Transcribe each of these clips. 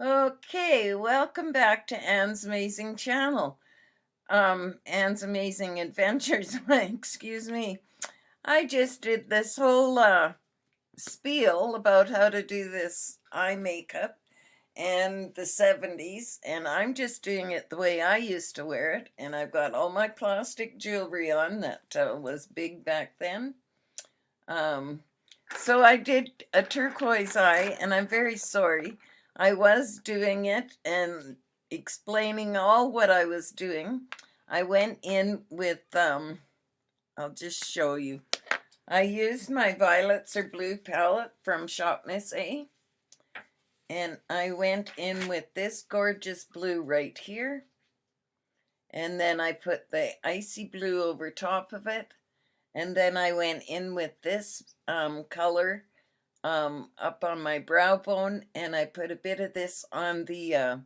Okay, welcome back to Anne's Amazing Channel. Anne's Amazing Adventures. Excuse me. I just did this whole spiel about how to do this eye makeup and the 70s, and I'm just doing it the way I used to wear it. And I've got all my plastic jewelry on that was big back then. Um, so I did a turquoise eye, and I'm very sorry. I was doing it and explaining all what I was doing. I went in with, I'll just show you. I used my Violets Are Blue palette from Shop Miss A. And I went in with this gorgeous blue right here. And then I put the icy blue over top of it. And then I went in with this color up on my brow bone, and I put a bit of this on the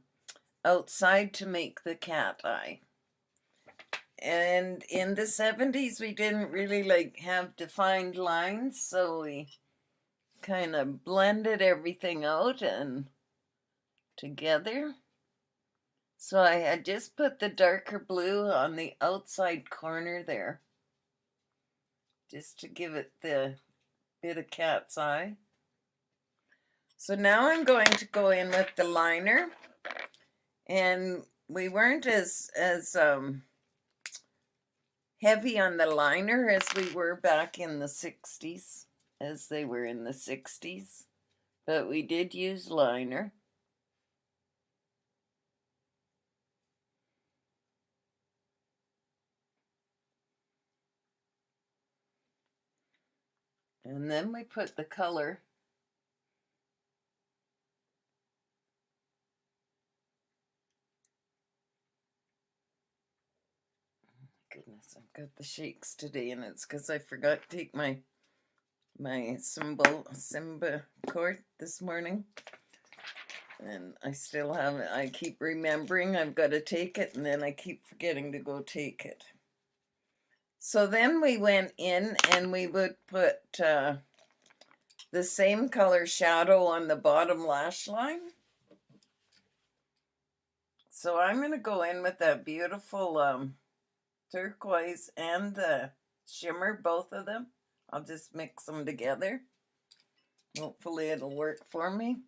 outside to make the cat eye. And in the 70s, we didn't really have defined lines, so we kind of blended everything out and together. So I had just put the darker blue on the outside corner there, just to give it the bit of cat's eye. So now I'm going to go in with the liner, and we weren't as heavy on the liner as we were back in the 60s, as they were in the 60s, but we did use liner. And then we put the color. Goodness, I've got the shakes today, and it's because I forgot to take my Simba cord this morning. And I still haven't. I keep remembering I've got to take it, and then I keep forgetting to go take it. So then we went in and we would put the same color shadow on the bottom lash line. So I'm going to go in with that beautiful turquoise and the shimmer, both of them. I'll just mix them together. Hopefully it'll work for me.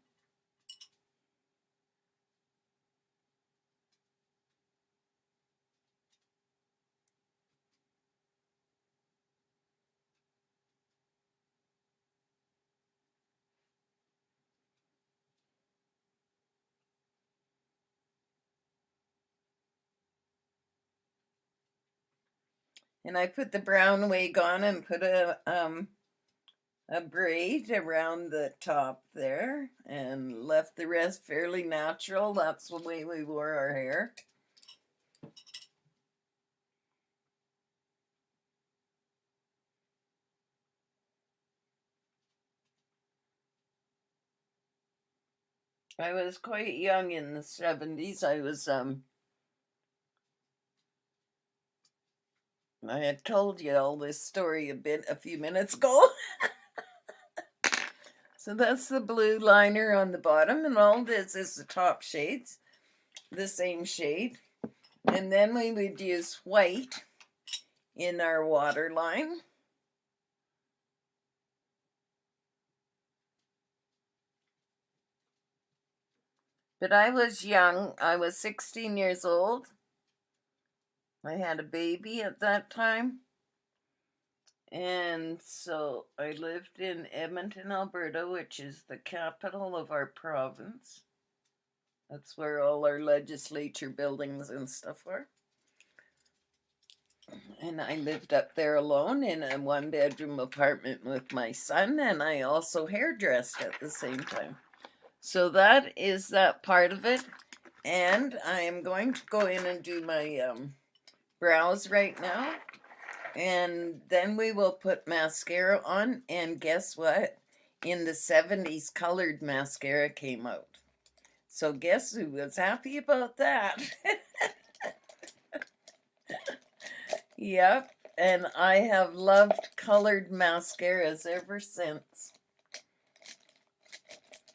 And I put the brown wig on and put a braid around the top there and left the rest fairly natural. That's the way we wore our hair. I was quite young in the 70s. I had told you all this story a few minutes ago. So that's the blue liner on the bottom, and all this is the top shades, the same shade. And then we would use white in our waterline. But I was young. I was 16 years old. I had a baby at that time. And so I lived in Edmonton, Alberta, which is the capital of our province. That's where all our legislature buildings and stuff are. And I lived up there alone in a one-bedroom apartment with my son, and I also hairdressed at the same time. So that is that part of it. And I am going to go in and do my brows right now. And then we will put mascara on. And guess what? In the 70s, colored mascara came out. So guess who was happy about that? Yep. And I have loved colored mascaras ever since.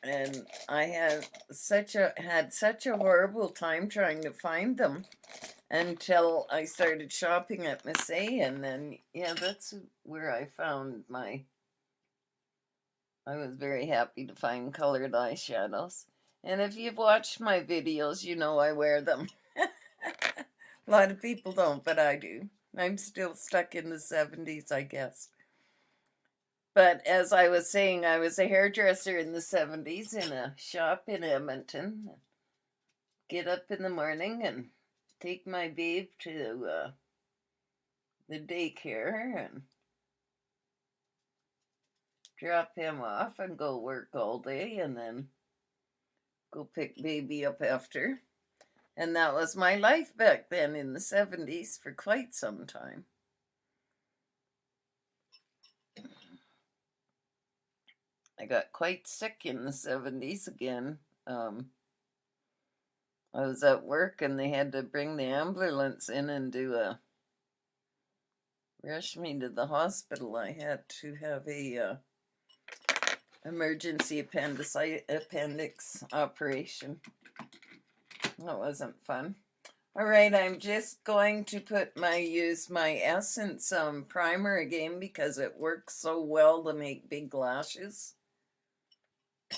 And I had such a horrible time trying to find them until I started shopping at Mascarra, and then yeah, that's where I found my. I was very happy to find colored eyeshadows. And if you've watched my videos, you know I wear them. A lot of people don't, but I do. I'm still stuck in the 70s, I guess. But as I was saying, I was a hairdresser in the 70s in a shop in Edmonton. Get up in the morning and take my babe to the daycare and drop him off and go work all day and then go pick baby up after. And that was my life back then in the 70s for quite some time. I got quite sick in the 70s again. I was at work and they had to bring the ambulance in and rush me to the hospital. I had to have a emergency appendix operation. That wasn't fun. All right, I'm just going to use my Essence primer again because it works so well to make big lashes. I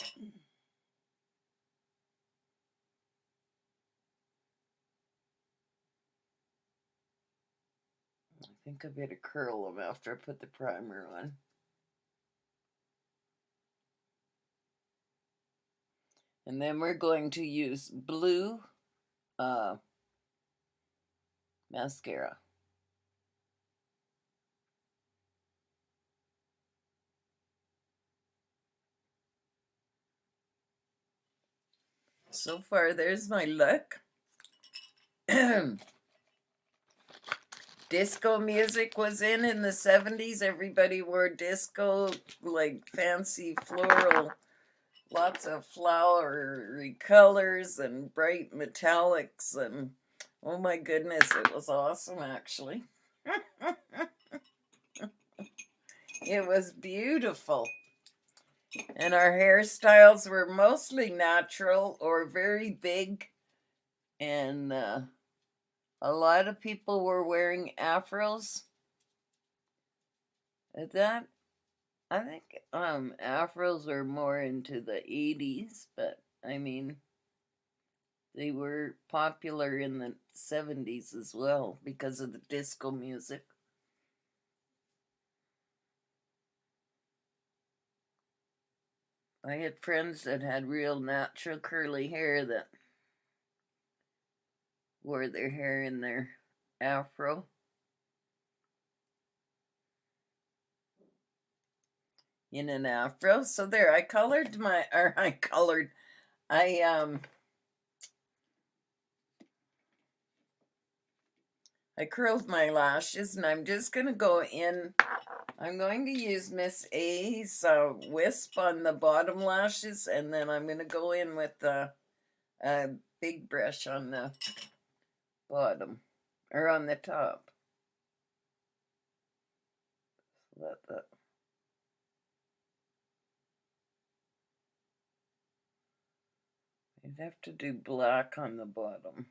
think I better curl them after I put the primer on. And then we're going to use blue mascara. So far, there's my look. Disco music was in the 70s. Everybody wore disco, like fancy floral, lots of flowery colors and bright metallics. And oh my goodness, it was awesome actually. It was beautiful. And our hairstyles were mostly natural or very big. And a lot of people were wearing afros. That I think afros were more into the 80s, but I mean they were popular in the 70s as well because of the disco music. I had friends that had real natural curly hair that wore their hair in their afro. In an afro. So there, I colored my, or I colored, I curled my lashes and I'm just going to go in. I'm going to use Miss A's Wisp on the bottom lashes, and then I'm going to go in with the big brush on the bottom, or on the top. I'd have to do black on the bottom.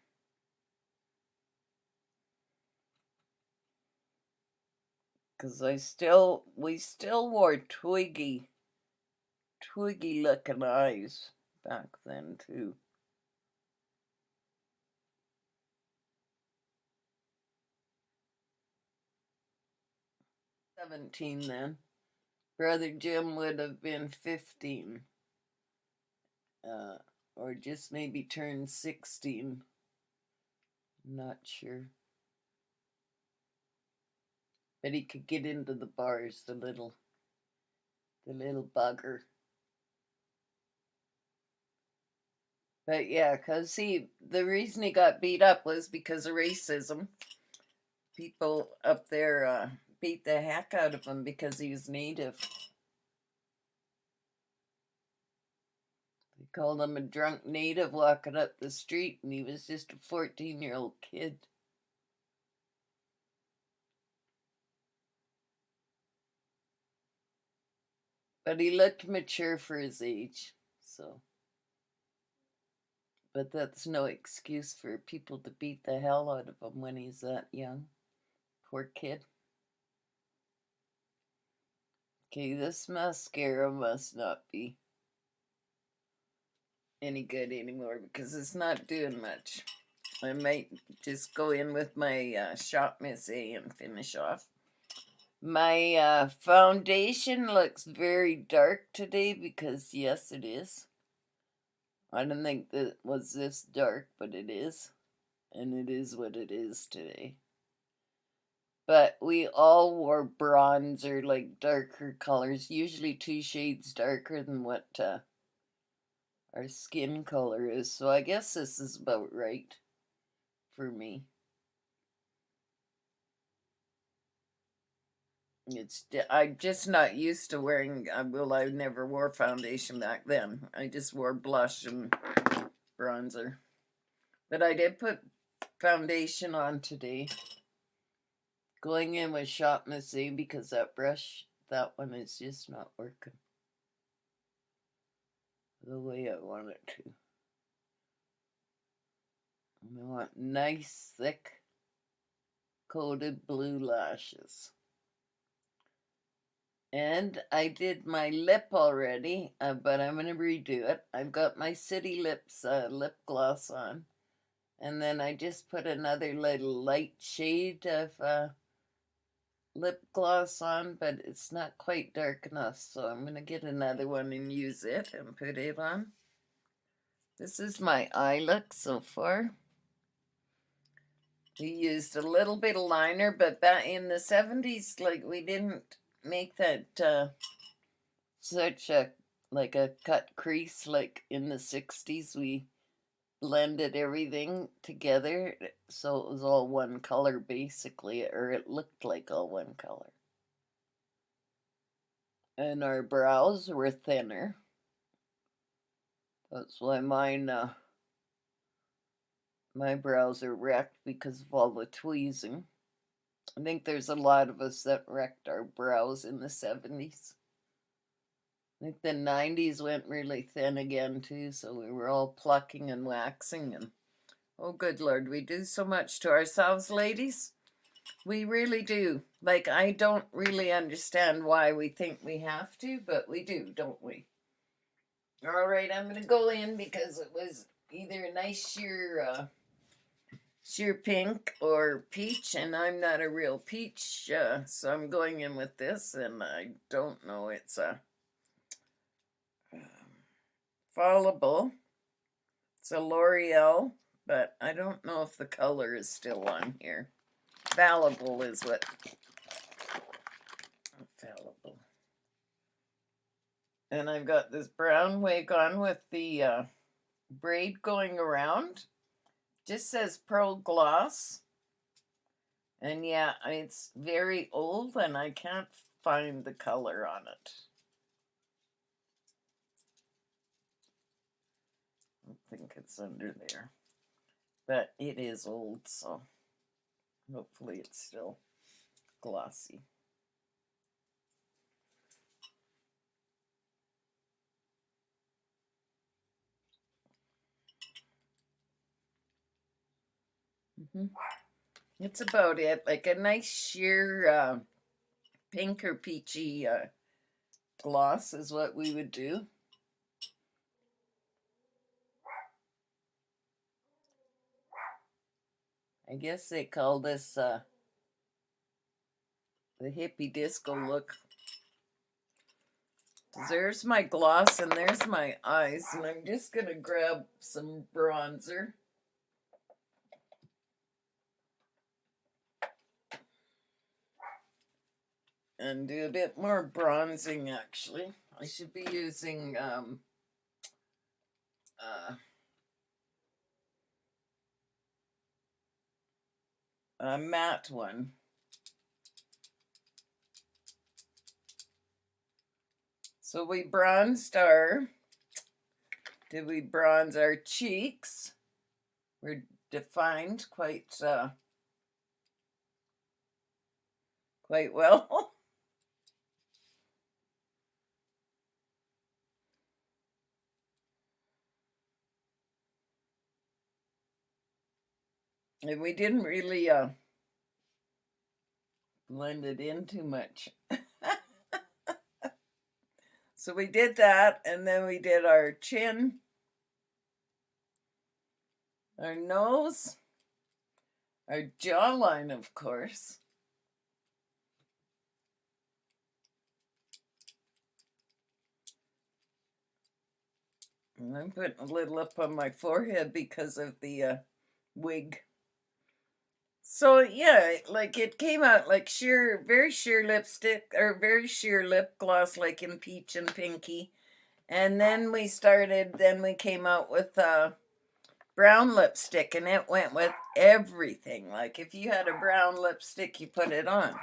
Because we still wore twiggy looking eyes back then too. "17 then. Brother Jim would have been 15. Or just maybe turned 16. Not sure. But he could get into the bars, the little bugger. But yeah, because the reason he got beat up was because of racism. People up there beat the heck out of him because he was native. They called him a drunk native walking up the street, and he was just a 14-year-old kid. But he looked mature for his age, So, but that's no excuse for people to beat the hell out of him when he's that young. Poor kid. Okay, this mascara must not be any good anymore because it's not doing much. I might just go in with my Shop Miss A and finish off. My foundation looks very dark today because, yes, it is. I didn't think that it was this dark, but it is. And it is what it is today. But we all wore bronze or like darker colors, usually 2 shades darker than what our skin color is. So I guess this is about right for me. I'm just not used to wearing, well, I never wore foundation back then. I just wore blush and bronzer. But I did put foundation on today. Going in with Shop Miss A because that brush, that one is just not working the way I want it to. And I want nice, thick, coated blue lashes. And I did my lip already, but I'm going to redo it. I've got my City Lips lip gloss on. And then I just put another little light shade of lip gloss on, but it's not quite dark enough. So I'm going to get another one and use it and put it on. This is my eye look so far. We used a little bit of liner, but back in the 70s, like, we didn't make that such a like a cut crease like in the 60s. We blended everything together so it was all one color basically, or it looked like all one color. And our brows were thinner. That's why my brows are wrecked because of all the tweezing. I think there's a lot of us that wrecked our brows in the 70s. I think the 90s went really thin again too, so we were all plucking and waxing and oh good Lord, we do so much to ourselves, ladies. We really do. Like, I don't really understand why we think we have to, but we do, don't we? All right, I'm going to go in because it was either a nice sheer pink or peach, and I'm not a real peach, so I'm going in with this, and I don't know, it's a Fallable. It's a L'Oreal, but I don't know if the color is still on here. Fallable is what. Fallable. And I've got this brown wig on with the braid going around. Just says Pearl Gloss. And yeah, it's very old and I can't find the color on it. I think it's under there. But it is old, so hopefully it's still glossy. It's about it. Like a nice sheer pink or peachy gloss is what we would do. I guess they call this the hippie disco look. There's my gloss and there's my eyes, and I'm just gonna grab some bronzer. And do a bit more bronzing, actually. I should be using a matte one. So we bronzed did we bronze our cheeks? We're defined quite well. And we didn't really blend it in too much. So we did that, and then we did our chin, our nose, our jawline, of course. And I'm putting a little up on my forehead because of the wig. So yeah, like it came out like sheer, very sheer lipstick or very sheer lip gloss, like in Peach and Pinky. And then we came out with brown lipstick, and it went with everything. Like if you had a brown lipstick, you put it on.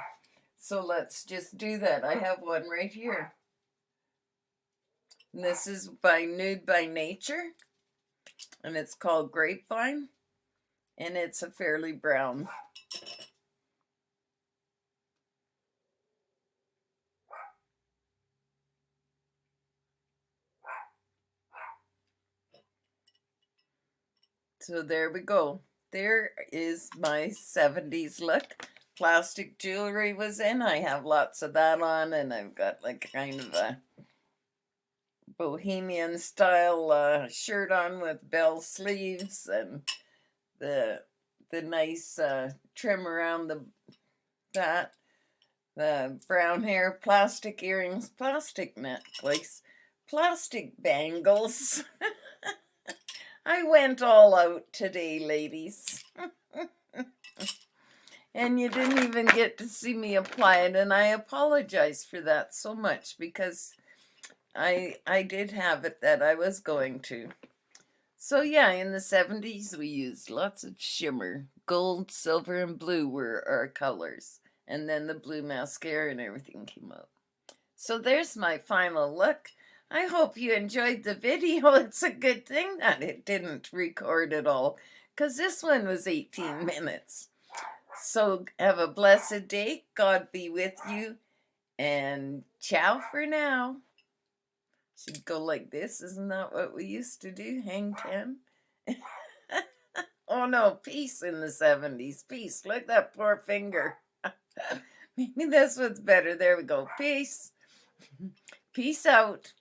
So let's just do that. I have one right here. And this is by Nude by Nature, and it's called Grapevine, and it's a fairly brown. So there we go. There is my 70s look. Plastic jewelry was in. I have lots of that on, and I've got like kind of a bohemian style shirt on with bell sleeves, and the nice trim around the brown hair, plastic earrings, plastic necklace, plastic bangles. I went all out today, ladies. And you didn't even get to see me apply it, and I apologize for that so much, because I did have it that I was going to. So yeah, in the 70s we used lots of shimmer. Gold, silver, and blue were our colors. And then the blue mascara and everything came out. So there's my final look. I hope you enjoyed the video. It's a good thing that it didn't record it all, because this one was 18 minutes. So have a blessed day. God be with you. And ciao for now. Should go like this. Isn't that what we used to do? Hang 10. Oh no, peace in the 70s. Peace. Look at that poor finger. Maybe this one's better. There we go. Peace. Peace out.